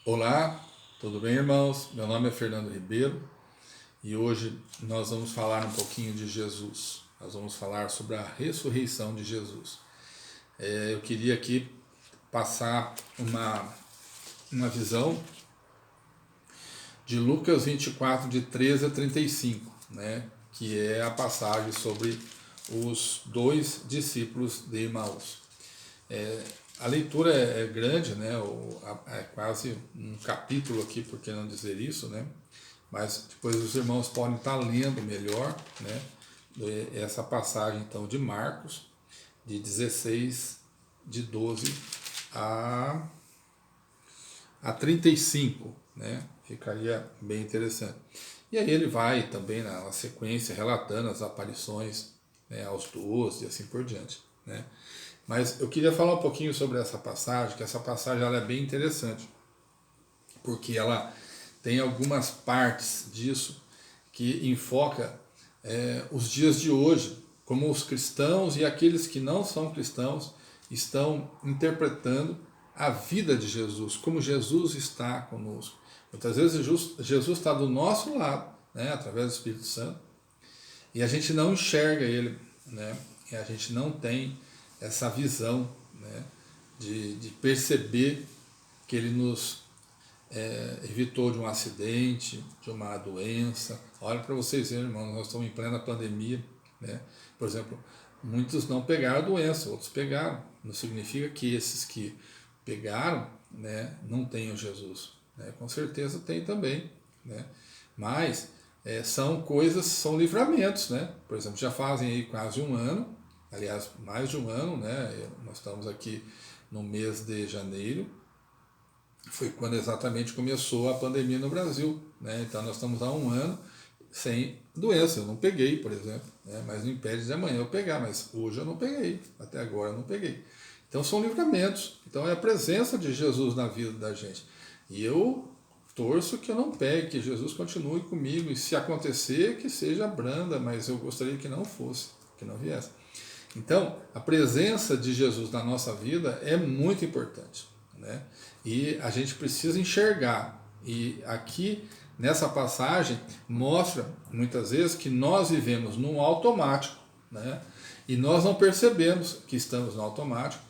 Olá, tudo bem, irmãos? Meu nome é Fernando Ribeiro e hoje nós vamos falar um pouquinho de Jesus. Nós vamos falar sobre a ressurreição de Jesus. Eu queria aqui passar uma visão de Lucas 24, de 13 a 35, né? Que é a passagem sobre os dois discípulos de Emaús. A leitura é grande, né? É quase um capítulo aqui, por que não dizer isso, né? Mas depois os irmãos podem estar lendo melhor, né? Essa passagem então de Marcos, de 16, de 12 a, a 35, né? Ficaria bem interessante. E aí ele vai também na sequência relatando as aparições, né, aos 12 e assim por diante, né? Mas eu queria falar um pouquinho sobre essa passagem, que essa passagem ela é bem interessante, porque ela tem algumas partes disso que enfoca os dias de hoje, como os cristãos e aqueles que não são cristãos estão interpretando a vida de Jesus, como Jesus está conosco. Muitas vezes Jesus está do nosso lado, né, através do Espírito Santo, e a gente não enxerga ele, né, e a gente não tem essa visão, né, de perceber que ele nos evitou de um acidente, de uma doença. Olha para vocês verem, irmãos, nós estamos em plena pandemia, né? Por exemplo, muitos não pegaram a doença, outros pegaram. Não significa que esses que pegaram, né, não tenham Jesus, né? Com certeza tem também, né? Mas são coisas, são livramentos, né? Por exemplo, já fazem aí quase um ano, aliás, mais de um ano, né? Nós estamos aqui no mês de janeiro, foi quando exatamente começou a pandemia no Brasil, né? Então nós estamos há um ano sem doença. Eu não peguei, por exemplo, né? Mas não impede de amanhã eu pegar, mas hoje eu não peguei, até agora eu não peguei. Então são livramentos, então é a presença de Jesus na vida da gente. E eu torço que eu não pegue, que Jesus continue comigo, e se acontecer, que seja branda, mas eu gostaria que não fosse, que não viesse. Então, a presença de Jesus na nossa vida é muito importante, né? E a gente precisa enxergar. E aqui, nessa passagem, mostra muitas vezes que nós vivemos num automático, né? E nós não percebemos que estamos no automático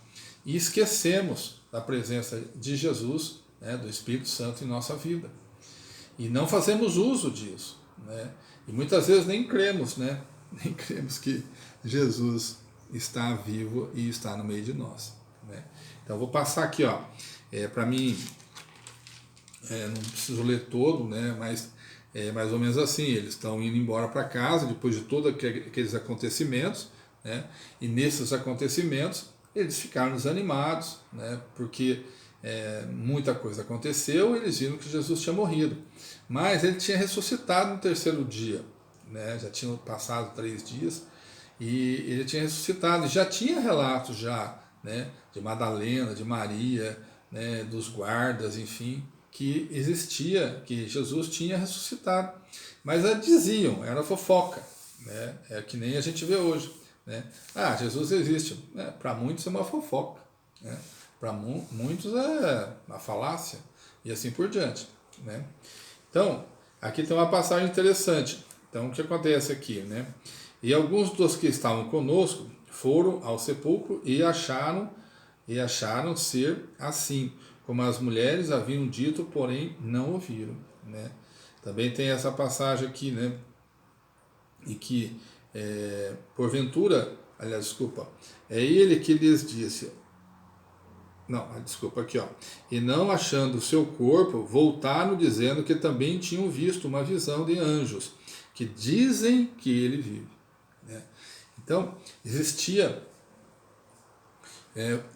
e esquecemos da presença de Jesus, né, do Espírito Santo em nossa vida. E não fazemos uso disso, né? E muitas vezes nem cremos, né? Nem cremos que Jesus está vivo e está no meio de nós, né? Então vou passar aqui, ó, para mim, não preciso ler todo, né? Mas é mais ou menos assim, eles estão indo embora para casa depois de todos aqueles acontecimentos, né? E nesses acontecimentos eles ficaram desanimados, né? Porque muita coisa aconteceu, eles viram que Jesus tinha morrido, mas ele tinha ressuscitado no terceiro dia, né? Já tinham passado 3 dias e ele tinha ressuscitado, e já tinha relatos já, né, de Madalena, de Maria, né, dos guardas, enfim, que existia, que Jesus tinha ressuscitado, mas diziam, era fofoca, né? É que nem a gente vê hoje, né? Ah, Jesus existe, né? Para muitos é uma fofoca, né? Para muitos é uma falácia e assim por diante, né? Então, aqui tem uma passagem interessante. Então, o que acontece aqui, né? E alguns dos que estavam conosco foram ao sepulcro e acharam ser assim, como as mulheres haviam dito, porém não ouviram, né? Também tem essa passagem aqui, né? E que, porventura, aliás, desculpa, é ele que lhes disse, não, desculpa, aqui, ó. E não achando o seu corpo, voltaram dizendo que também tinham visto uma visão de anjos, que dizem que ele vive, né? Então, existia,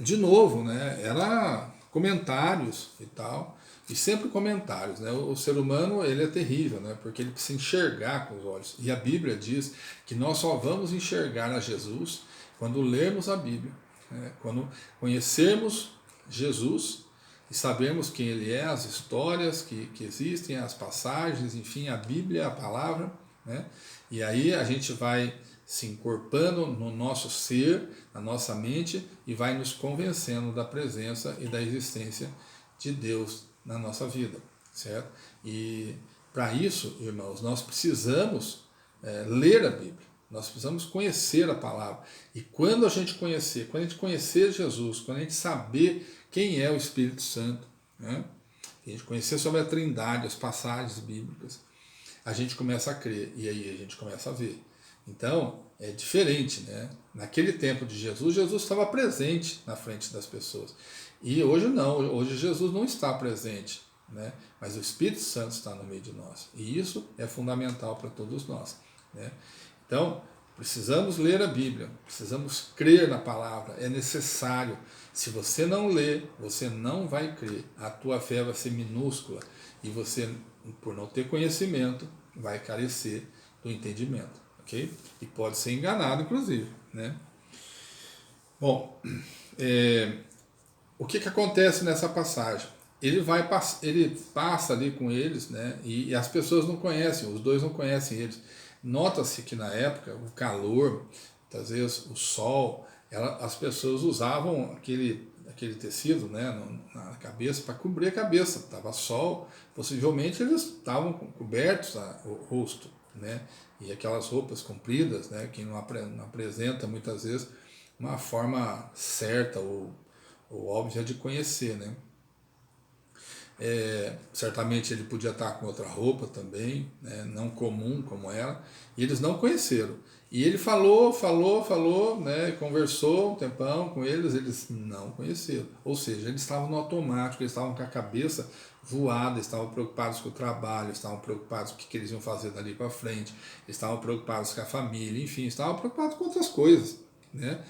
de novo, né? Era comentários e tal, e sempre comentários, né? O ser humano, ele é terrível, né? Porque ele precisa enxergar com os olhos. E a Bíblia diz que nós só vamos enxergar a Jesus quando lermos a Bíblia, né? Quando conhecermos Jesus e sabemos quem ele é, as histórias que existem, as passagens, enfim, a Bíblia, a palavra, né? E aí a gente vai se encorpando no nosso ser, na nossa mente, e vai nos convencendo da presença e da existência de Deus na nossa vida, certo? E para isso, irmãos, nós precisamos ler a Bíblia, nós precisamos conhecer a palavra. E quando a gente conhecer Jesus, quando a gente saber quem é o Espírito Santo, né? A gente conhecer sobre a Trindade, as passagens bíblicas, a gente começa a crer e aí a gente começa a ver. Então, é diferente, né? Naquele tempo de Jesus, Jesus estava presente na frente das pessoas. E hoje não, hoje Jesus não está presente, né? Mas o Espírito Santo está no meio de nós. E isso é fundamental para todos nós, né? Então, precisamos ler a Bíblia, precisamos crer na palavra, é necessário. Se você não ler, você não vai crer. A tua fé vai ser minúscula e você, por não ter conhecimento, vai carecer do entendimento, ok? E pode ser enganado, inclusive, né? Bom, o que acontece nessa passagem? Ele passa ali com eles, né? E as pessoas não conhecem, os dois não conhecem eles. Nota-se que na época o calor, às vezes o sol, as pessoas usavam aquele tecido, né, na cabeça para cobrir a cabeça. Estava sol, possivelmente eles estavam cobertos o rosto, né? E aquelas roupas compridas, né, que não apresenta muitas vezes uma forma certa ou óbvia de conhecer, né? Certamente ele podia estar com outra roupa também, né, não comum como ela, e eles não conheceram. E ele falou, né, conversou um tempão com eles não conheceram. Ou seja, eles estavam no automático, eles estavam com a cabeça voada, estavam preocupados com o trabalho, estavam preocupados com o que eles iam fazer dali para frente, estavam preocupados com a família, enfim, estavam preocupados com outras coisas, né?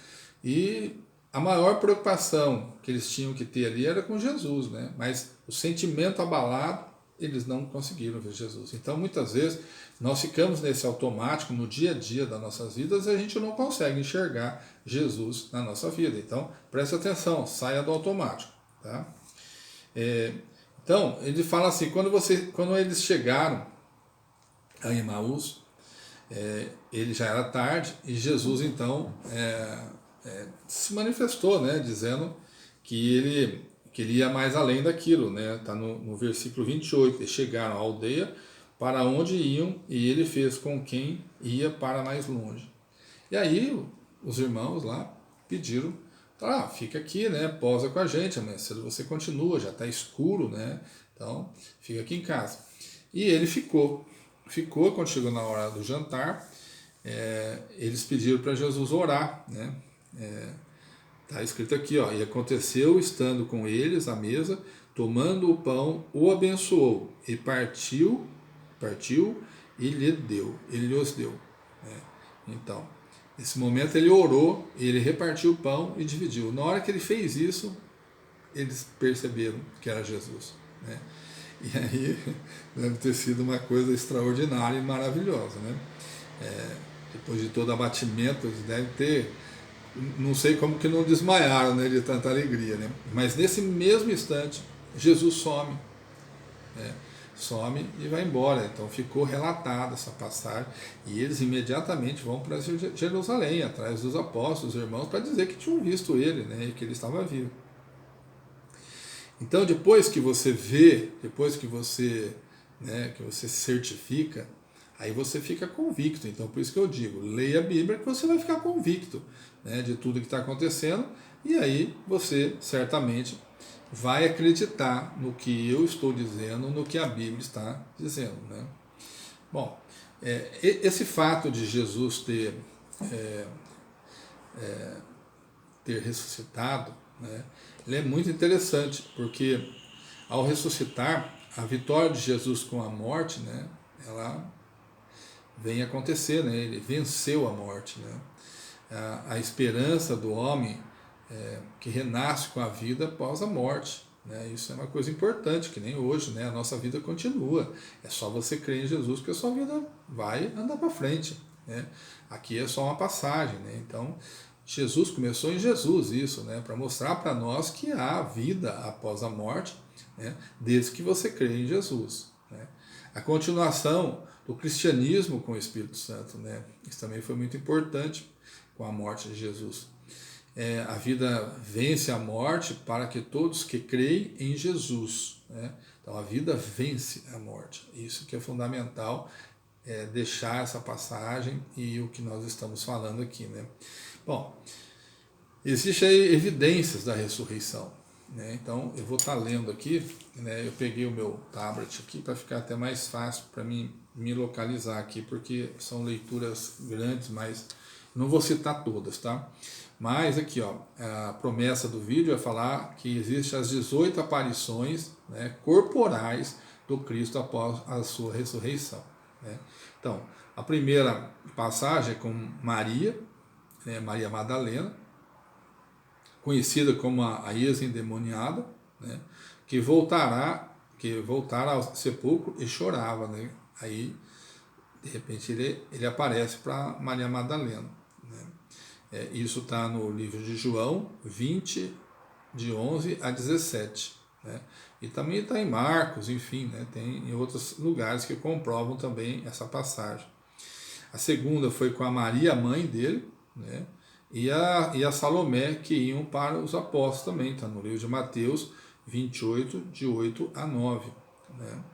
E a maior preocupação que eles tinham que ter ali era com Jesus, né? Mas o sentimento abalado, eles não conseguiram ver Jesus. Então, muitas vezes, nós ficamos nesse automático no dia a dia das nossas vidas e a gente não consegue enxergar Jesus na nossa vida. Então, preste atenção, saia do automático. Tá? Então, ele fala assim, quando eles chegaram a Emaús, ele já era tarde e Jesus, então, se manifestou, né, dizendo que ele ia mais além daquilo, né? Está no versículo 28. Eles chegaram à aldeia para onde iam e ele fez com quem ia para mais longe. E aí os irmãos lá pediram, fica aqui, né? Posa com a gente, amanhã cedo você continua, já está escuro, né? Então fica aqui em casa. E ele ficou quando chegou na hora do jantar, eles pediram para Jesus orar, né? Está escrito aqui, ó, e aconteceu, estando com eles à mesa, tomando o pão, o abençoou, e partiu e ele lhes deu. Né? Então, nesse momento ele orou, ele repartiu o pão e dividiu. Na hora que ele fez isso, eles perceberam que era Jesus. Né? E aí deve ter sido uma coisa extraordinária e maravilhosa. Né? Depois de todo abatimento, eles devem ter... Não sei como que não desmaiaram, né, de tanta alegria, né? Mas nesse mesmo instante, Jesus some, né? Some e vai embora. Então ficou relatada essa passagem e eles imediatamente vão para Jerusalém, atrás dos apóstolos, dos irmãos, para dizer que tinham visto ele, né, e que ele estava vivo. Então depois que você vê, depois que você certifica, aí você fica convicto. Então por isso que eu digo, leia a Bíblia que você vai ficar convicto, né, de tudo que está acontecendo, e aí você certamente vai acreditar no que eu estou dizendo, no que a Bíblia está dizendo. Né? Bom, esse fato de Jesus ter ressuscitado, né, ele é muito interessante, porque ao ressuscitar, a vitória de Jesus com a morte, né, ela vem acontecer, né, ele venceu a morte. Né? A esperança do homem que renasce com a vida após a morte. Né? Isso é uma coisa importante, que nem hoje, né? A nossa vida continua. É só você crer em Jesus que a sua vida vai andar para frente. Né? Aqui é só uma passagem. Né? Então, Jesus começou em Jesus isso, né? Para mostrar para nós que há vida após a morte, né? Desde que você crê em Jesus. Né? A continuação do cristianismo com o Espírito Santo, né? Isso também foi muito importante com a morte de Jesus. a vida vence a morte para que todos que creem em Jesus, né? Então a vida vence a morte. Isso que é fundamental, deixar essa passagem e o que nós estamos falando aqui, né? Bom, existem aí evidências da ressurreição, né? Então eu vou estar lendo aqui, né? Eu peguei o meu tablet aqui para ficar até mais fácil para mim me localizar aqui, porque são leituras grandes, mas não vou citar todas, tá? Mas aqui, ó, a promessa do vídeo é falar que existem as 18 aparições, né, corporais do Cristo após a sua ressurreição, né? Então, a primeira passagem é com Maria, né, Maria Madalena, conhecida como a ex-endemoniada, né, que voltara ao sepulcro e chorava, né? Aí, de repente, ele aparece para Maria Madalena, né? Isso está no livro de João 20, de 11 a 17. Né? E também está em Marcos, enfim, né? Tem em outros lugares que comprovam também essa passagem. A segunda foi com a Maria, mãe dele, né? E a Salomé, que iam para os apóstolos também, está no livro de Mateus 28, de 8 a 9. Né?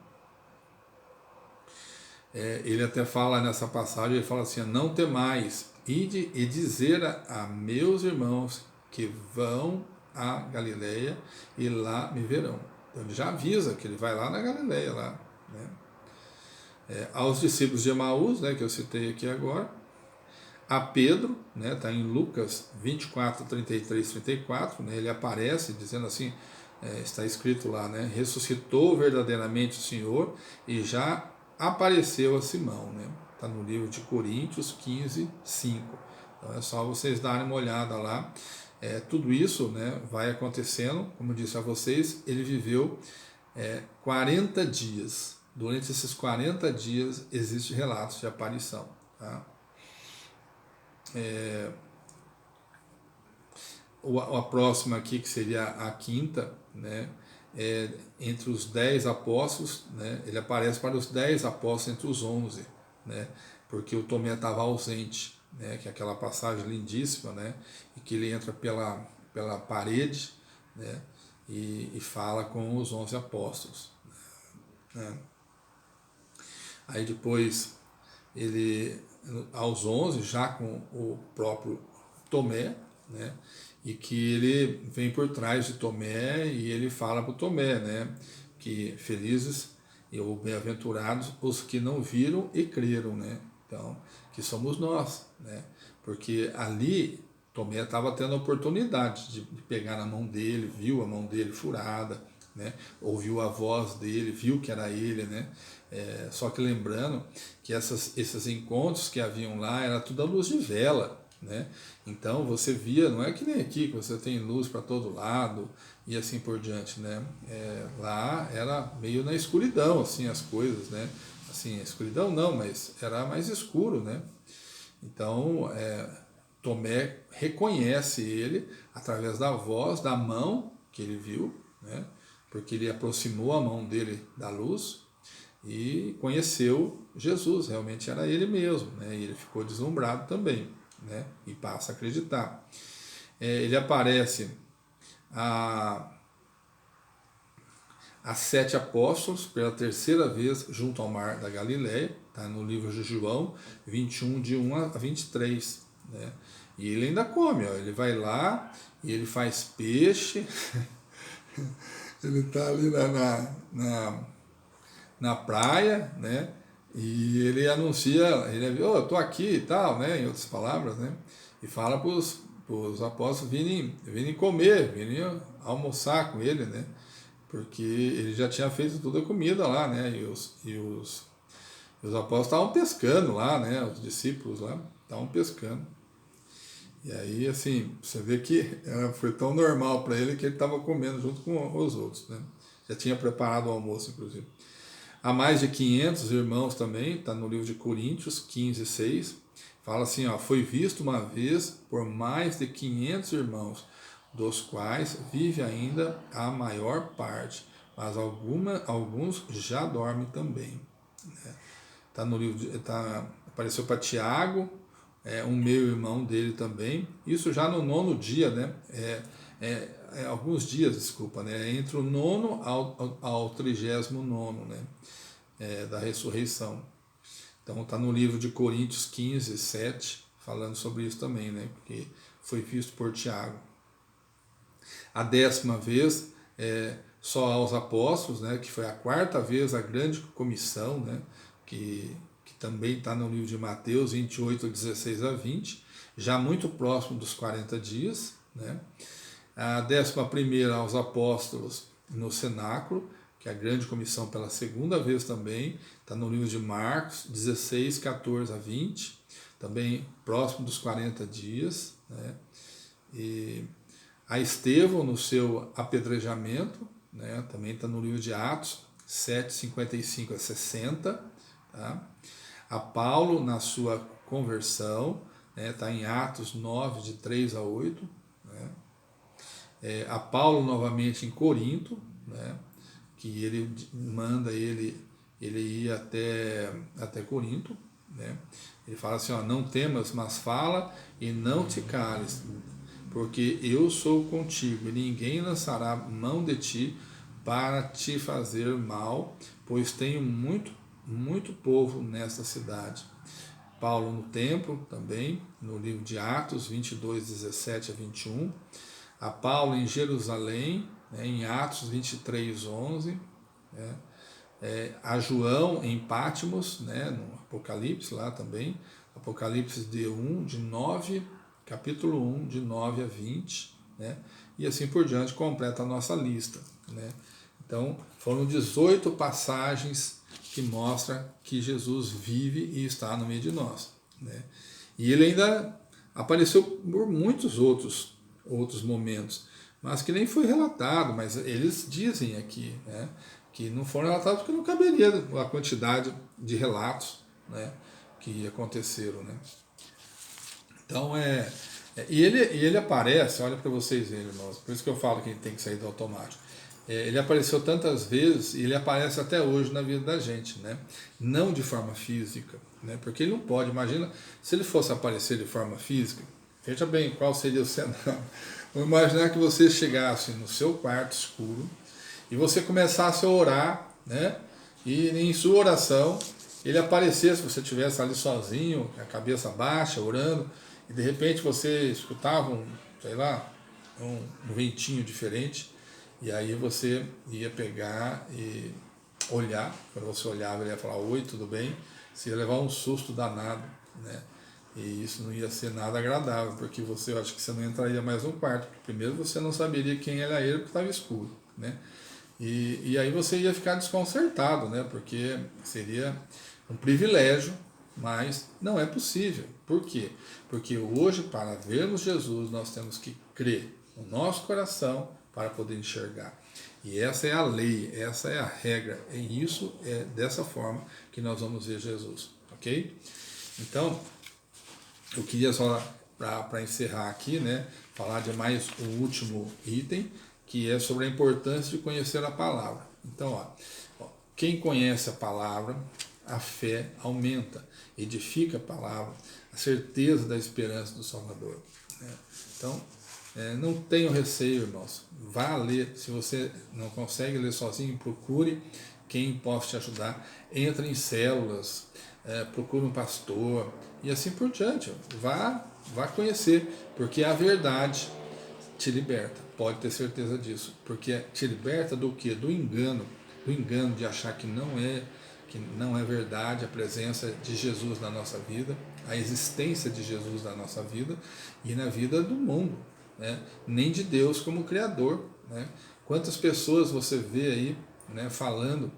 Ele até fala nessa passagem, ele fala assim: não temais, ide e dizer a meus irmãos que vão a Galileia e lá me verão. Então ele já avisa que ele vai lá na Galileia, lá, né? Aos discípulos de Emaús, né, que eu citei aqui agora, a Pedro, né, está em Lucas 24, 33, 34, né, ele aparece dizendo assim, está escrito lá, né, ressuscitou verdadeiramente o Senhor e já apareceu a Simão, né, está no livro de Coríntios 15, 5. Então é só vocês darem uma olhada lá. Tudo isso, né, vai acontecendo, como eu disse a vocês, ele viveu 40 dias. Durante esses 40 dias existem relatos de aparição, tá? A próxima aqui, que seria a quinta, né, entre os 10 apóstolos, né, ele aparece para os 10 apóstolos entre os 11, né, porque o Tomé estava ausente, né, que é aquela passagem lindíssima, né, e que ele entra pela parede, né, e fala com os 11 apóstolos, né. Aí depois ele, aos 11, já com o próprio Tomé, né, e que ele vem por trás de Tomé e ele fala para o Tomé, né, que felizes ou bem-aventurados os que não viram e creram, né, então, que somos nós, né, porque ali Tomé estava tendo a oportunidade de pegar na mão dele, viu a mão dele furada, né, ouviu a voz dele, viu que era ele, né. Só que lembrando que esses encontros que haviam lá era tudo à luz de vela, né? Então você via, não é que nem aqui que você tem luz para todo lado e assim por diante, né? Lá era meio na escuridão, assim, as coisas, né? Assim, escuridão não, mas era mais escuro, né? Então Tomé reconhece ele através da voz, da mão que ele viu, né? Porque ele aproximou a mão dele da luz e conheceu Jesus, realmente era ele mesmo, né? E ele ficou deslumbrado também, né? E passa a acreditar. Ele aparece a 7 apóstolos pela terceira vez junto ao mar da Galileia, tá no livro de João 21, de 1 a 23, né? E ele ainda come, ó, ele vai lá e ele faz peixe, ele está ali na praia, né? E ele anuncia, eu tô aqui e tal, né? Em outras palavras, né? E fala para os apóstolos virem comer, virem almoçar com ele, né? Porque ele já tinha feito toda a comida lá, né? E os apóstolos estavam pescando lá, né? Os discípulos lá estavam pescando. E aí, assim, você vê que foi tão normal para ele que ele estava comendo junto com os outros, né? Já tinha preparado o almoço, inclusive. Há mais de 500 irmãos também, está no livro de Coríntios 15, 6. Fala assim, ó, foi visto uma vez por mais de 500 irmãos, dos quais vive ainda a maior parte, mas alguns já dormem também. Tá no livro, apareceu para Tiago, um meio-irmão dele também. Isso já no 9º dia, né? Alguns dias, desculpa, né? Entre o 9º ao 39º, né? Da ressurreição. Então está no livro de Coríntios 15, 7, falando sobre isso também, né? Porque foi visto por Tiago. A 10ª vez só aos apóstolos, né? Que foi a 4ª vez a grande comissão, né? Que também está no livro de Mateus 28, 16 a 20, já muito próximo dos 40 dias, né? A 11ª aos apóstolos no cenáculo, que é a grande comissão pela 2ª vez também, está no livro de Marcos 16, 14 a 20, também próximo dos 40 dias, né? E a Estevão no seu apedrejamento, né? Também está no livro de Atos 7, 55 a 60, tá? A Paulo na sua conversão, está em Atos 9, de 3 a 8, né? A Paulo novamente em Corinto, né? Que ele manda ele ir até Corinto, né? Ele fala assim, ó, não temas, mas fala e não te cales, porque eu sou contigo, e ninguém lançará mão de ti para te fazer mal, pois tenho muito povo nesta cidade. Paulo no templo também, no livro de Atos 22, 17 a 21. A Paulo em Jerusalém, né, em Atos 23, 11. Né, a João em Patmos, né, no Apocalipse lá também. Apocalipse de 9, capítulo 1, de 9 a 20. Né, e assim por diante, completa a nossa lista. Né. Então, foram 18 passagens que mostra que Jesus vive e está no meio de nós. Né? E ele ainda apareceu por muitos outros momentos, mas que nem foi relatado, mas eles dizem aqui, né, que não foram relatados porque não caberia a quantidade de relatos, né, que aconteceram. Né? Então, e ele aparece, olha para vocês verem, irmãos, por isso que eu falo que ele tem que sair do automático. Ele apareceu tantas vezes e ele aparece até hoje na vida da gente, né? Não de forma física, né? Porque ele não pode, imagina se ele fosse aparecer de forma física, veja bem qual seria o cenário. Vamos imaginar que você chegasse no seu quarto escuro e você começasse a orar, né? E em sua oração ele aparecesse, você estivesse ali sozinho, a cabeça baixa, orando, e de repente você escutava um ventinho diferente. E aí você ia pegar e olhar, quando você olhava ele ia falar, oi, tudo bem? Você ia levar um susto danado, né? E isso não ia ser nada agradável, porque eu acho que você não entraria mais no quarto, porque primeiro você não saberia quem era ele, porque estava escuro, né? E aí você ia ficar desconcertado, né? Porque seria um privilégio, mas não é possível. Por quê? Porque hoje, para vermos Jesus, nós temos que crer no nosso coração, para poder enxergar. E essa é a lei, essa é a regra. E isso é dessa forma que nós vamos ver Jesus. Ok? Então, eu queria só, para encerrar aqui, né, falar de mais um último item, que é sobre a importância de conhecer a palavra. Então, quem conhece a palavra, a fé aumenta, edifica a palavra, a certeza da esperança do Salvador. Né? Então, não tenham receio, irmãos. Vá ler. Se você não consegue ler sozinho, procure quem possa te ajudar. Entre em células, procure um pastor e assim por diante. Vá conhecer, porque a verdade te liberta. Pode ter certeza disso. Porque te liberta do quê? Do engano de achar que não é verdade a presença de Jesus na nossa vida, a existência de Jesus na nossa vida e na vida do mundo. Né? Nem de Deus como Criador. Né? Quantas pessoas você vê aí, né, falando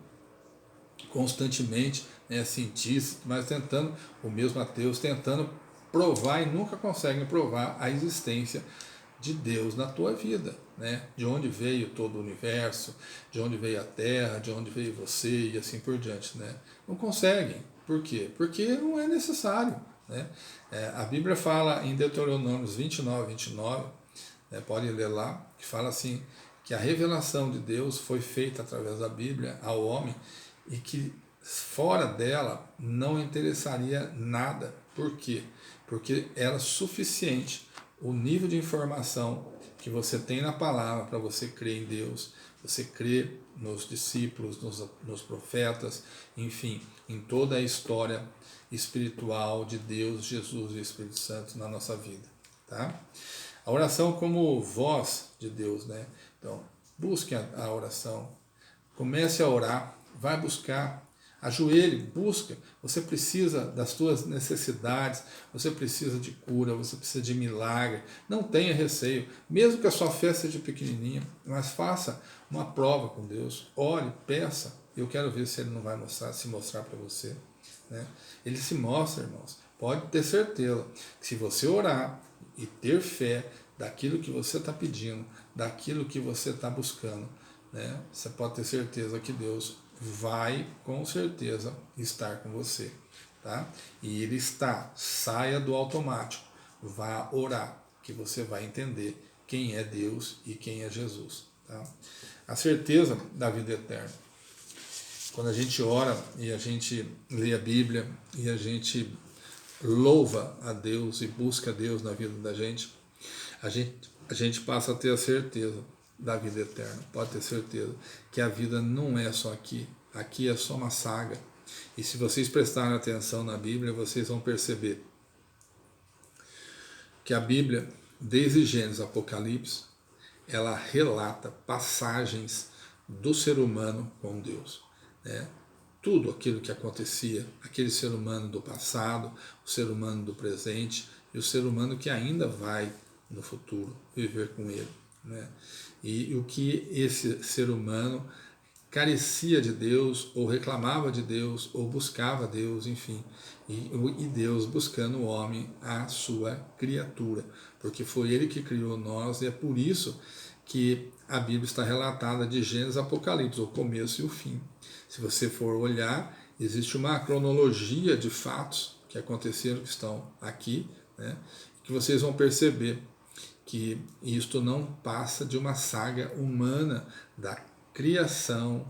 constantemente, né, cientistas, mas tentando, o mesmo ateus, tentando provar e nunca conseguem provar a existência de Deus na tua vida, né? De onde veio todo o universo, de onde veio a Terra, de onde veio você e assim por diante, né? Não conseguem. Por quê? Porque não é necessário, né? A Bíblia fala em Deuteronômios 29, 29, né, pode ler lá, que fala assim, que a revelação de Deus foi feita através da Bíblia ao homem e que fora dela não interessaria nada Por quê? Porque era suficiente o nível de informação que você tem na palavra para você crer em Deus, você crer nos discípulos, nos profetas, enfim, em toda a história espiritual de Deus, Jesus e Espírito Santo na nossa vida, tá? A oração como voz de Deus, né? Então, busque a oração, comece a orar, vai buscar, ajoelhe, busca. Você precisa das suas necessidades, você precisa de cura, você precisa de milagre. Não tenha receio, mesmo que a sua fé seja pequenininha, mas faça uma prova com Deus, ore, peça. Eu quero ver se Ele não vai se mostrar para você, né? Ele se mostra, irmãos. Pode ter certeza que se você orar e ter fé daquilo que você está pedindo, daquilo que você está buscando, né? Você pode ter certeza que Deus vai com certeza estar com você, tá? E Ele está, saia do automático, vá orar, que você vai entender quem é Deus e quem é Jesus, tá? A certeza da vida eterna. Quando a gente ora e a gente lê a Bíblia e a gente louva a Deus e busca a Deus na vida da gente, a gente passa a ter a certeza da vida eterna. Pode ter certeza que a vida não é só aqui. Aqui é só uma saga. E se vocês prestarem atenção na Bíblia, vocês vão perceber que a Bíblia, desde Gênesis a Apocalipse, ela relata passagens do ser humano com Deus, né? Tudo aquilo que acontecia, aquele ser humano do passado, o ser humano do presente e o ser humano que ainda vai no futuro viver com ele, né? E o que esse ser humano carecia de Deus, ou reclamava de Deus, ou buscava Deus, enfim, e Deus buscando o homem, a sua criatura, porque foi Ele que criou nós, e é por isso que a Bíblia está relatada de Gênesis a Apocalipse, o começo e o fim. Se você for olhar, existe uma cronologia de fatos que aconteceram, que estão aqui, né, que vocês vão perceber que isto não passa de uma saga humana da criação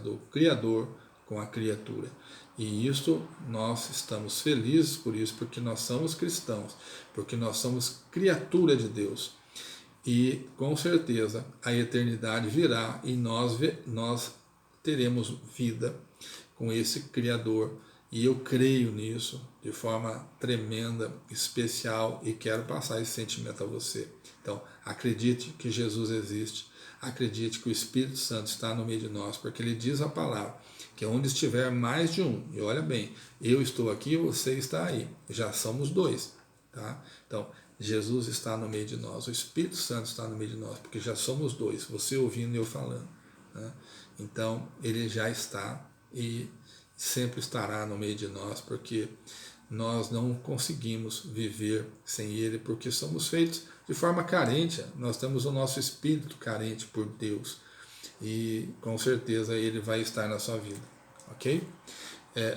do Criador com a criatura. E isso nós estamos felizes por isso, porque nós somos cristãos, porque nós somos criatura de Deus. E com certeza a eternidade virá e nós teremos vida com esse Criador. E eu creio nisso de forma tremenda, especial, e quero passar esse sentimento a você. Então, acredite que Jesus existe, acredite que o Espírito Santo está no meio de nós, porque Ele diz a palavra, que onde estiver mais de um, e olha bem, eu estou aqui, você está aí, já somos dois, tá? Então, Jesus está no meio de nós, o Espírito Santo está no meio de nós, porque já somos dois, você ouvindo e eu falando, né? Então, Ele já está e sempre estará no meio de nós, porque nós não conseguimos viver sem Ele, porque somos feitos de forma carente, nós temos o nosso espírito carente por Deus, e com certeza Ele vai estar na sua vida, ok?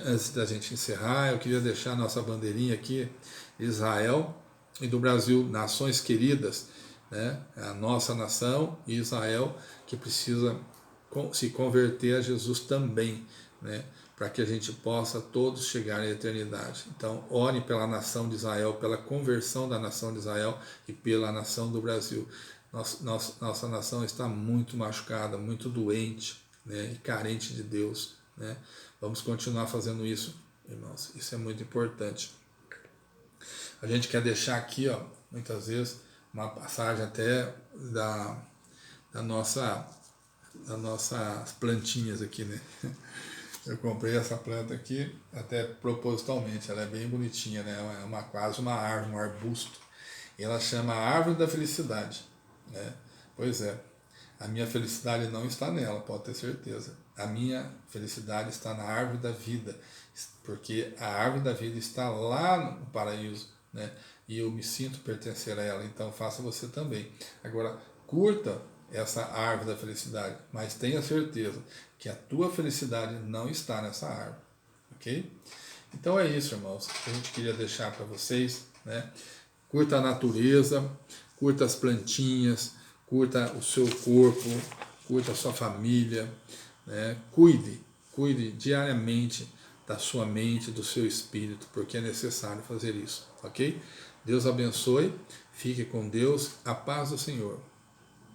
Antes da gente encerrar, eu queria deixar a nossa bandeirinha aqui, Israel e do Brasil, nações queridas, né? A nossa nação e Israel, que precisa se converter a Jesus também, né? Para que a gente possa todos chegar à eternidade. Então, ore pela nação de Israel, pela conversão da nação de Israel e pela nação do Brasil. Nossa nação está muito machucada, muito doente, né, e carente de Deus, né? Vamos continuar fazendo isso, irmãos. Isso é muito importante. A gente quer deixar aqui, ó, muitas vezes, uma passagem até das nossas plantinhas aqui, né? Eu comprei essa planta aqui até propositalmente, ela é bem bonitinha, né? É quase uma árvore, um arbusto. E ela chama Árvore da Felicidade, né? Pois é, a minha felicidade não está nela, pode ter certeza. A minha felicidade está na Árvore da Vida, porque a Árvore da Vida está lá no paraíso, né? E eu me sinto pertencer a ela, então faça você também. Agora, curta essa árvore da felicidade, mas tenha certeza que a tua felicidade não está nessa árvore, ok? Então é isso, irmãos, que a gente queria deixar para vocês, né? Curta a natureza, curta as plantinhas, curta o seu corpo, curta a sua família, né? Cuide diariamente da sua mente, do seu espírito, porque é necessário fazer isso, ok? Deus abençoe, fique com Deus, a paz do Senhor.